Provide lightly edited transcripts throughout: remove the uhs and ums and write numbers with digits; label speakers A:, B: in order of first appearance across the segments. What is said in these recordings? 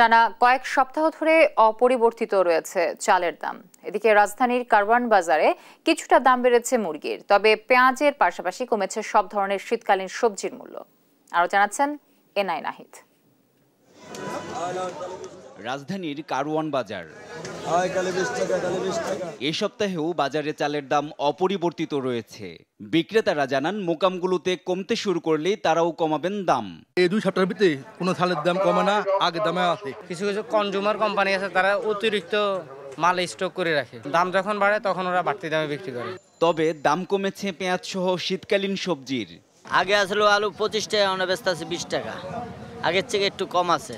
A: টানা কয়েক সপ্তাহ ধরে অপরিবর্তিত রয়েছে চালের দাম। এদিকে রাজধানীর কারওয়ান বাজারে কিছুটা দাম বেড়েছে মুরগির, তবে পেঁয়াজের পাশাপাশি কমেছে সব ধরনের শীতকালীন সবজির মূল্য। আরো জানাচ্ছেন এনআই নাহিদ।
B: রাজধানীর কারওয়ান বাজার এ সপ্তাহেও বাজারে চালের দাম অপরিবর্তিত রয়েছে। বিক্রেতারা জানান মোকামগুলোতে কমতে শুরু করলেই তারাও কমাবেন দাম।
C: এই 2 সপ্তাহের ভিতরে কোনো চালের দাম কমে না, আগের দামে আছে।
D: কিছু কিছু কনজিউমার কোম্পানি আছে, তারা অতিরিক্ত মাল স্টক করে রাখে, দাম যখন বাড়ে তখন ওরা বাড়তি দামে বিক্রি করে।
B: তবে দাম কমেছে পেঁয়াজ সহ শীতকালীন সবজির।
E: আগে আসলে আলু 25 টাকা, আমরা ব্যস্ত আছি 20 টাকা, আগের থেকে একটু কম আছে।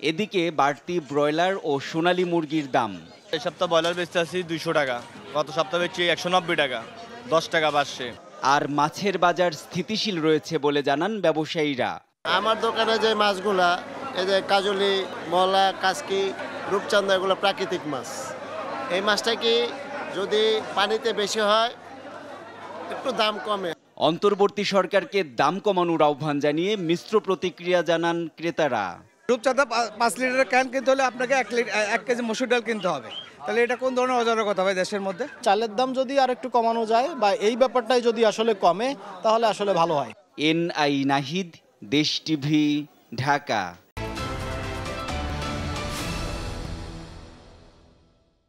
B: এদিকে বাড়তি ব্রয়লার ও সোনালী মুরগির দাম।
F: এই সপ্তাহ ব্রয়লার বেচতে আছি 200 টাকা, গত সপ্তাহে বেচছি 190 টাকা, 10 টাকা বাড়ছে।
B: আর মাছের বাজার স্থিতিশীল রয়েছে বলে জানান ব্যবসায়ীরা।
G: আমার দোকানে যে মাছগুলা, এই যে কাজলি, মলা, কাসকি, রূপচাঁদা, এগুলো প্রাকৃতিক মাছ। এই মাছটা কি যদি পানিতে বেশি হয় একটু দাম কমে।
B: অন্তর্বর্তী সরকারকে দাম কমানোর আহ্বান জানিয়ে মিশ্র প্রতিক্রিয়া জানান ক্রেতারা।
H: রূপচাঁদা 5 লিটারের ক্যান কিনতে হলে আপনাকে 1 কেজি মসুর ডাল কিনতে হবে, তাহলে এটা কোন ধরনের অজারের কথা ভাই দেশের মধ্যে?
I: চালের দাম যদি আর একটু কমানো যায় বা এই ব্যাপারটাই যদি আসলে কমে তাহলে আসলে ভালো হয়।
B: এনআই নাহিদ, দেশ টিভি, ঢাকা।